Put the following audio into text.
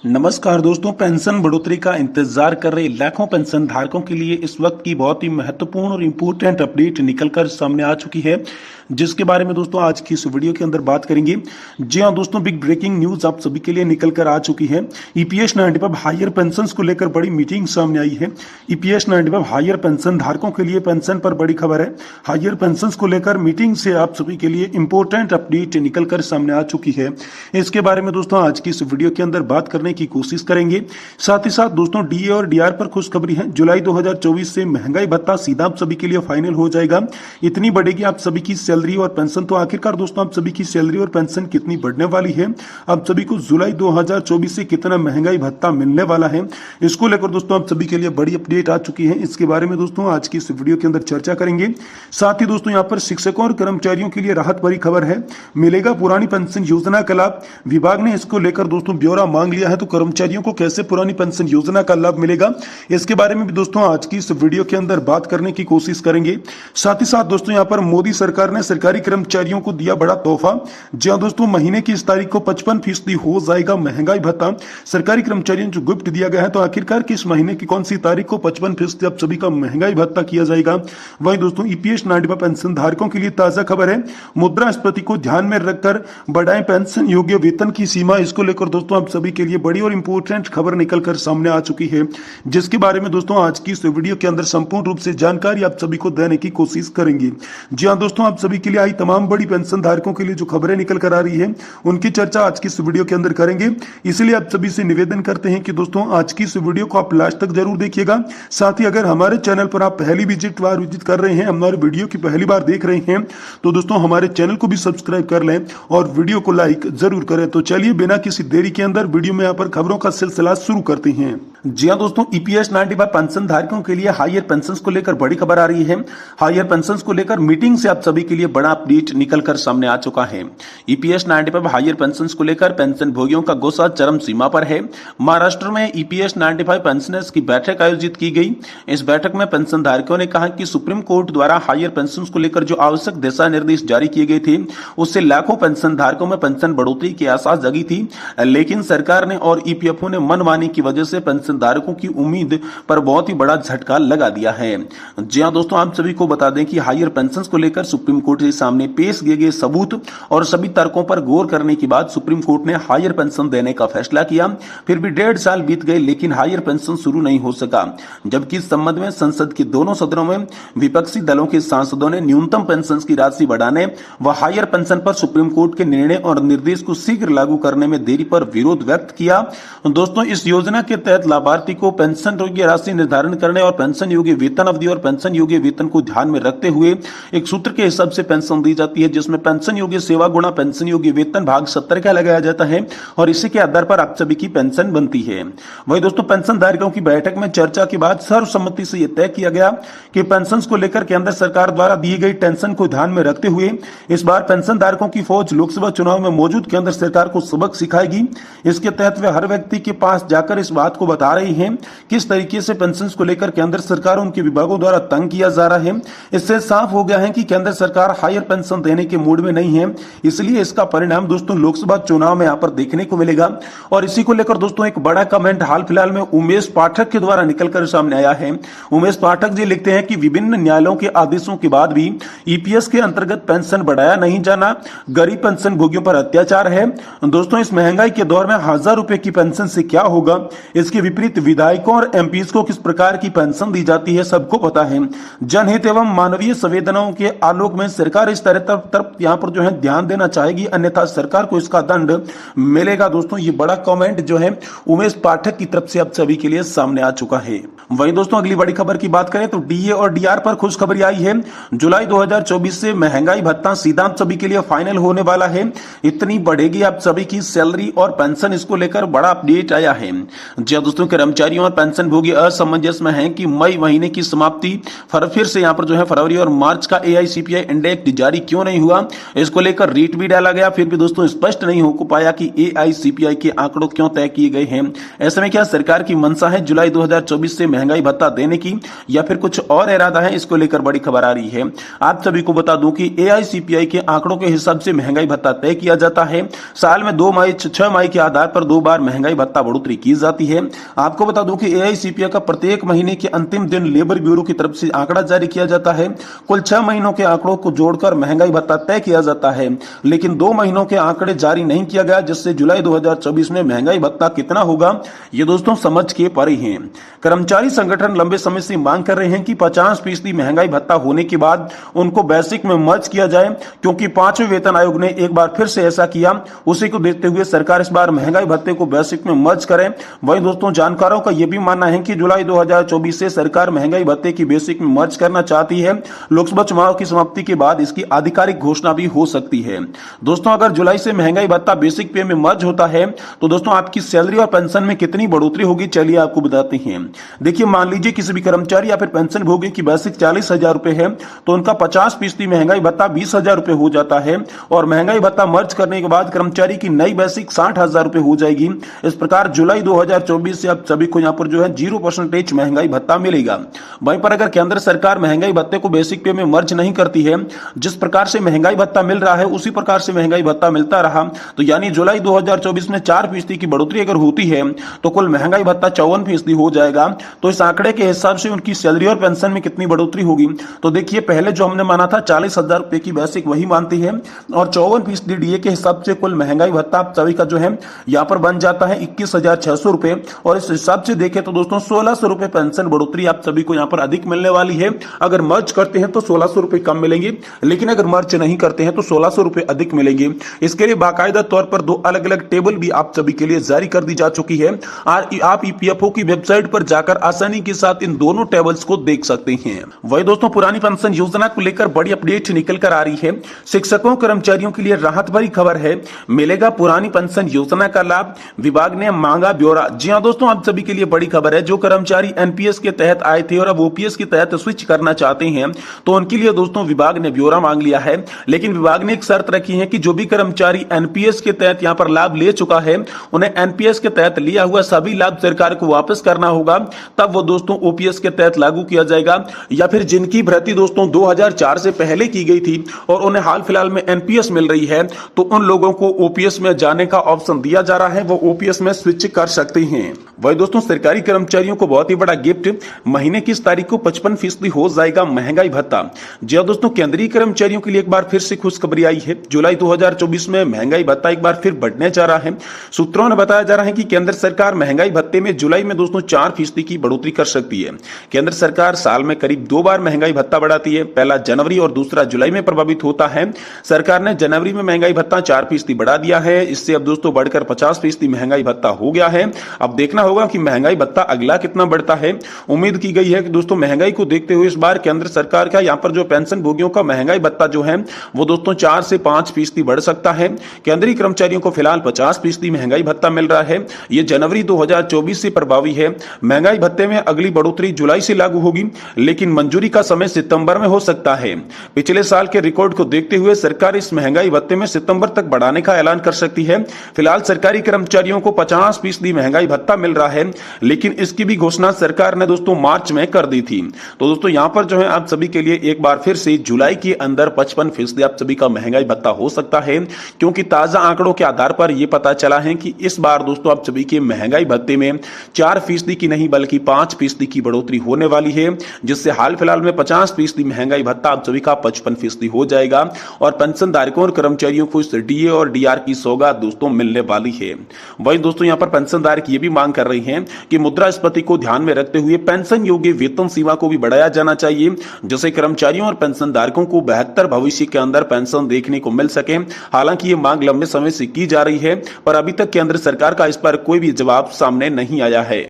नमस्कार दोस्तों, पेंशन बढ़ोतरी का इंतजार कर रहे लाखों पेंशन धारकों के लिए इस वक्त की बहुत ही महत्वपूर्ण और इम्पोर्टेंट अपडेट निकलकर सामने आ चुकी है, जिसके बारे में दोस्तों आज की इस वीडियो के अंदर बात करेंगे। जी हां दोस्तों, बिग ब्रेकिंग न्यूज आप सभी के लिए निकलकर आ चुकी है। ईपीएस 95 हायर पेंशन को लेकर बड़ी मीटिंग सामने आई है। ईपीएस 95 हायर पेंशन धारकों के लिए पेंशन पर बड़ी खबर है। हायर पेंशन को लेकर मीटिंग से आप सभी के लिए इंपॉर्टेंट अपडेट निकलकर सामने आ चुकी है। इसके बारे में दोस्तों आज की इस वीडियो के अंदर बात करने की कोशिश करेंगे। साथ ही साथ दोस्तों डीए और डीआर पर खुशखबरी है। जुलाई 2024 से महंगाई भत्ता सीधा आप सभी के लिए फाइनल हो जाएगा। इतनी बढ़ेगी आप सभी की सैलरी और पेंशन। तो आखिरकार दोस्तों आप सभी की सैलरी और पेंशन कितनी बढ़ने वाली है, आप सभी को जुलाई 2024 से कितना महंगाई भत्ता मिलने वाला है, इसको लेकर दोस्तों आप सभी के लिए बड़ी अपडेट आ चुकी है। इसके बारे में दोस्तों आज की इस वीडियो के अंदर चर्चा करेंगे। साथ ही दोस्तों यहाँ पर शिक्षकों और कर्मचारियों के लिए राहत भरी खबर है। मिलेगा पुरानी पेंशन योजना का लाभ। विभाग ने इसको लेकर दोस्तों ब्यौरा मांग लिया है। तो कर्मचारियों को कैसे पुरानी पेंशन योजना का लाभ मिलेगा, इसके बारे में भी दोस्तों आज की इस वीडियो के अंदर बात करने की कोशिश करेंगे। साथ ही साथ दोस्तों यहाँ पर मोदी सरकार ने सरकारी कर्मचारियों को दिया बड़ा तोहफा। जी दोस्तों, महीने की इस तारीख को 55% हो जाएगा महंगाई भत्ता। सरकारी कर्मचारियों को गिफ्ट दिया गया है। तो आखिरकार किस महीने की कौन सी तारीख को 55% आप सभी का महंगाई भत्ता किया जाएगा। वहीं दोस्तों ईपीएस 95 पेंशन धारकों के लिए ताजा खबर है। मुद्रास्फीति को ध्यान में रखकर बढ़ाएं पेंशन योग्य वेतन की सीमा। इसको लेकर दोस्तों आप सभी के लिए बड़ी और इंपोर्टेंट खबर निकलकर सामने आ चुकी है, जिसके बारे में दोस्तों आज की इस वीडियो के अंदर संपूर्ण रूप से जानकारी आप सभी को देने की कोशिश करेंगे। जी हां दोस्तों, आप सभी के लिए आई तमाम बड़ी पेंशन धारकों के लिए जो खबरें निकल कर आ रही है, उनकी चर्चा आज की इस वीडियो के अंदर करेंगे। इसलिए आप सभी से निवेदन करते हैं कि दोस्तों आज की इस वीडियो को आप लास्ट तक जरूर देखिएगा। साथ ही अगर हमारे चैनल पर आप पहली विजिट कर रहे हैं, हमारे वीडियो की पहली बार देख रहे हैं, तो दोस्तों हमारे चैनल को भी सब्सक्राइब कर लें और वीडियो को लाइक जरूर करें। तो चलिए बिना किसी देरी के अंदर वीडियो में यहाँ पर खबरों का सिलसिला शुरू करते हैं। जी हां दोस्तों, ईपीएस 95 पेंशन धारकों के लिए हायर पेंशन को लेकर बड़ी खबर आ रही है। हायर पेंशन को लेकर मीटिंग से आप सभी के लिए बड़ा अपडेट निकलकर सामने आ चुका है। ईपीएस 95 हायर पेंशन को लेकर पेंशन भोगियों का गुस्सा चरम सीमा पर है। महाराष्ट्र में ईपीएस 95 पेंशनर्स की बैठक आयोजित की गई। इस बैठक में पेंशन धारकों ने कहा कि सुप्रीम कोर्ट द्वारा हायर पेंशन को लेकर जो आवश्यक दिशा निर्देश जारी किए गए थे, उससे लाखों पेंशन धारकों में पेंशन बढ़ोतरी की आशा जगी थी। लेकिन सरकार ने और ईपीएफओ ने मनमानी की वजह से पेंशन धारकों की उम्मीद पर बहुत ही बड़ा झटका लगा दिया है। जी हां दोस्तों, आप सभी को बता दें कि हायर पेंशन को लेकर सुप्रीम कोर्ट के सामने पेश किए गए सबूत और सभी तर्कों पर गौर करने के बाद सुप्रीम कोर्ट ने हायर पेंशन देने का फैसला किया। फिर भी 1.5 साल बीत गए लेकिन हायर पेंशन शुरू नहीं हो सका, जबकि इस संबंध में संसद के दोनों सदनों में विपक्षी दलों के सांसदों ने न्यूनतम पेंशन की राशि बढ़ाने व हायर पेंशन पर सुप्रीम कोर्ट के निर्णय और निर्देश को शीघ्र लागू करने में देरी पर विरोध व्यक्त किया। दोस्तों, इस योजना के तहत लाभार्थी को पेंशन योग्य राशि निर्धारण करने और पेंशन योग्य वेतन अवधि और पेंशन योग्य वेतन को ध्यान में रखते हुए एक सूत्र के हिसाब से पेंशन दी जाती है, जिसमें पेंशन योग्य सेवा गुणा पेंशन योग्य वेतन भाग 70 का लगाया जाता है और इसी के आधार पर आप सभी की पेंशन बनती है। वही दोस्तों, पेंशन धारकों की बैठक में चर्चा के बाद सर्वसम्मति से यह तय किया गया कि पेंशन को लेकर केंद्र सरकार द्वारा दी गई टेंशन को ध्यान में रखते हुए इस बार पेंशन धारकों की फौज लोकसभा चुनाव में मौजूद केंद्र सरकार को सबक सिखाएगी। इसके तहत वे हर व्यक्ति के पास जाकर इस बात को बता रही हैं किस तरीके से पेंशन को लेकर केंद्र सरकार उनके विभागों द्वारा तंग किया जा रहा है। इससे साफ हो गया है कि केंद्र सरकार हायर पेंशन देने के मूड में नहीं है। इसलिए इसका परिणाम दोस्तों लोकसभा चुनाव में यहाँ पर देखने को मिलेगा। और इसी को लेकर दोस्तों एक बड़ा कमेंट हाल फिलहाल में उमेश पाठक के द्वारा निकलकर सामने आया है। उमेश पाठक जी लिखते हैं कि विभिन्न न्यायालयों के आदेशों के बाद भी ईपीएस के अंतर्गत पेंशन बढ़ाया नहीं जाना गरीब पेंशन भोगियों पर अत्याचार है। दोस्तों, इस महंगाई के दौर में 1000 रुपए की पेंशन से क्या होगा। इसके विपरीत विधायकों और एमपीज को किस प्रकार की पेंशन दी जाती है सबको पता है। जनहित एवं मानवीय संवेदनाओं के आलोक में सरकार इस तरफ यहाँ पर जो है ध्यान देना चाहेगी, अन्यथा सरकार को इसका दंड मिलेगा। दोस्तों, ये बड़ा कमेंट जो है उमेश पाठक की तरफ से आप सभी के लिए सामने आ चुका है। वहीं दोस्तों अगली बड़ी खबर की बात करें तो डीए और डीआर पर खुशखबरी आई है। जुलाई 2024 से महंगाई भत्ता सीधा आप सभी के लिए फाइनल होने वाला है। इतनी बढ़ेगी आप सभी की सैलरी और पेंशन, इसको लेकर बड़ा अपडेट आया है। जी दोस्तों, कर्मचारियों और पेंशन भोगी असमंजस में हैं कि मई महीने की समाप्ति फिर से यहाँ पर जो है फरवरी और मार्च का एआईसीपीआई इंडेक्स जारी क्यों नहीं हुआ। इसको लेकर रीट भी डाला गया, फिर भी दोस्तों स्पष्ट नहीं हो पाया कि एआईसीपीआई के आंकड़ों क्यों तय किए गए हैं। ऐसे में क्या सरकार की मंशा है जुलाई 2024 से महंगाई भत्ता देने की या फिर कुछ और इरादा है, इसको लेकर बड़ी खबर आ रही है। आप सभी को बता दूं कि एआईसीपीआई के आंकड़ों के हिसाब से महंगाई भत्ता तय किया जाता है। साल में 2 मई 6 मई के आधार पर 2 बार महंगाई भत्ता बढ़ोतरी की जाती है। आपको बता दूं कि एआईसीपीआई का प्रत्येक महीने के अंतिम दिन लेबर ब्यूरो की तरफ से आंकड़ा जारी किया जाता है। कुल 6 महीनों के आंकड़ों को जोड़कर महंगाई भत्ता तय किया जाता है, लेकिन 2 महीनों के आंकड़े जारी नहीं किया गया, जिससे जुलाई 2024 में महंगाई भत्ता कितना होगा ये दोस्तों समझ के परे हैं। कर्मचारी संगठन लंबे समय से मांग कर रहे हैं कि 50% महंगाई भत्ता होने के बाद उनको बेसिक में मर्ज किया जाए, क्योंकि 5वें वेतन आयोग ने एक बार फिर से ऐसा किया। उसी को देखते हुए सरकार इस बार महंगाई भत्ते को बेसिक में मर्ज करे। वहीं दोस्तों जानकारों का यह भी मानना है कि जुलाई 2024 से सरकार महंगाई भत्ते की बेसिक में मर्ज करना चाहती है। लोकसभा चुनाव की समाप्ति के बाद इसकी आधिकारिक घोषणा भी हो सकती है। दोस्तों अगर जुलाई से महंगाई भत्ता बेसिक पे में मर्ज होता है तो दोस्तों आपकी सैलरी और पेंशन में कितनी बढ़ोतरी होगी, चलिए आपको बताते हैं। देखिए मान लीजिए किसी भी कर्मचारी या फिर पेंशन भोगी की बेसिक 40,000 रुपए है तो उनका 50% महंगाई भत्ता 20,000 रुपए हो जाता है, और महंगाई भत्ता मर्ज करने के बाद कर्मचारी की नई बेसिक 60,000 रुपए हो जाएगी। इस प्रकार जुलाई 2024 से आप सभी को यहाँ पर जो है 0% महंगाई भत्ता मिलेगा। वहीं पर अगर केंद्र सरकार महंगाई भत्ते को बेसिक पे में मर्ज नहीं करती है, जिस प्रकार से महंगाई भत्ता मिल रहा है उसी प्रकार से महंगाई भत्ता मिलता रहा, तो यानी जुलाई 2024 में 4% की बढ़ोतरी अगर होती है तो कुल महंगाई भत्ता 54% हो जाएगा। तो इस आंकड़े के हिसाब से उनकी सैलरी और पेंशन में कितनी बढ़ोतरी होगी, तो देखिए पहले जो हमने माना था 40,000 रुपए की बेसिक वही मानती है, और 54% डीए के हिसाब से कुल महंगाई भत्ता आप सभी का जो है यहाँ पर बन जाता है 21,600 रुपए। और इस हिसाब से देखें तो दोस्तों 1,600 रुपए पेंशन बढ़ोतरी आप सभी को यहाँ पर अधिक मिलने वाली है। अगर मर्ज करते हैं तो 1,600 रुपए कम मिलेंगे, लेकिन अगर मर्ज नहीं करते हैं तो 1,600 रुपए अधिक मिलेंगे। इसके लिए बाकायदा तौर पर 2 अलग अलग टेबल भी आप सभी के लिए जारी कर दी जा चुकी है। आप ईपीएफओ की वेबसाइट पर जाकर आसानी के साथ इन दोनों टेबल्स को देख सकते हैं। वही दोस्तों पुरानी पेंशन योजना को लेकर बड़ी अपडेट निकल कर आ रही है। शिक्षकों कर्मचारियों के लिए राहत भरी खबर है, मिलेगा पुरानी पेंशन योजना का लाभ, विभाग ने मांगा ब्यौरा। जी हां दोस्तों आप सभी के लिए बड़ी खबर है। जो कर्मचारी एनपीएस के तहत आए थे और अब ओपीएस के तहत स्विच करना चाहते हैं तो उनके लिए दोस्तों विभाग ने ब्यौरा मांग लिया है। लेकिन विभाग ने एक शर्त रखी है कि जो भी कर्मचारी एनपीएस के तहत यहां पर लाभ ले चुका है उन्हें एनपीएस के तहत लिया हुआ सभी लाभ सरकार को वापस करना होगा, तब वो दोस्तों ओपीएस के तहत लागू किया जाएगा। या फिर जिनकी भर्ती दोस्तों 2004 से पहले की गई थी और उन्हें हाल फिलहाल में एनपीएस मिल रही है तो उन लोगों को ओपीएस में जाने का ऑप्शन दिया जा रहा है, वो ओपीएस में स्विच कर सकते हैं। वही दोस्तों सरकारी कर्मचारियों को बहुत ही बड़ा गिफ्ट, महीने की इस तारीख को 55% हो जाएगा महंगाई भत्ता। जी हां दोस्तों केंद्रीय कर्मचारियों के लिए एक बार फिर से खुशखबरी आई है। जुलाई 2024 में महंगाई भत्ता एक बार फिर बढ़ने जा रहा है। सूत्रों ने बताया जा रहा है कि केंद्र सरकार महंगाई भत्ते में जुलाई में दोस्तों 4% की बढ़ोतरी कर सकती है। केंद्र सरकार साल में करीब 2 बार महंगाई भत्ता बढ़ाती है, पहला जनवरी और दूसरा जुलाई में प्रभावित होता है। सरकार ने जनवरी में महंगाई भत्ता 4% बढ़ा दिया है, इससे अब दोस्तों बढ़कर 50% महंगाई भत्ता हो गया है। अब देखना होगा कि महंगाई भत्ता अगला कितना बढ़ता है। उम्मीद की गई है कि दोस्तों महंगाई को देखते हुए इस बार केंद्र सरकार का यहाँ पर जो पेंशन भोगियों का महंगाई भत्ता जो है वो दोस्तों 4 से 5% बढ़ सकता है। केंद्रीय कर्मचारियों को फिलहाल 50% महंगाई भत्ता मिल रहा है। ये जनवरी 2024 से प्रभावी है। महंगाई भत्ते में अगली बढ़ोतरी जुलाई से लागू होगी, लेकिन मंजूरी का समय सितंबर में हो सकता है। पिछले साल के रिकॉर्ड को देखते हुए सरकार इस महंगाई भत्ते में सितंबर तक बढ़ाने का ऐलान कर सकती है। फिलहाल सरकारी कर्मचारियों को 50% महंगाई भत्ता मिल रहा है, लेकिन इसकी भी घोषणा सरकार ने दोस्तों मार्च में कर दी थी। तो दोस्तों यहां पर जो है आप सभी के लिए एक बार फिर से जुलाई के अंदर 55% आप सभी का महंगाई भत्ता हो सकता है, क्योंकि ताजा आंकड़ों के आधार पर यह पता चला है कि इस बार दोस्तों आप सभी के महंगाई भत्ते में 4% की नहीं बल्कि 5% की बढ़ोतरी होने वाली है, जिससे हाल फिलहाल में 50% महंगाई भत्ता आप सभी का 55% हो जाएगा। और पेंशन धारकों और कर्मचारियों को इस डीए और डीआर की सौगात दोस्तों मिलने वाली है। वही दोस्तों यहां पर पेंशन धारक ये भी मांग कर रही हैं कि मुद्रास्फीति को ध्यान में रखते हुए पेंशन योग्य वेतन सीमा को भी बढ़ाया जाना चाहिए, जिससे कर्मचारियों और पेंशन धारकों को बेहतर भविष्य के अंदर पेंशन देखने को मिल सके। हालांकि ये मांग लंबे समय से की जा रही है, पर अभी तक केंद्र सरकार का इस पर कोई भी जवाब सामने नहीं आया है।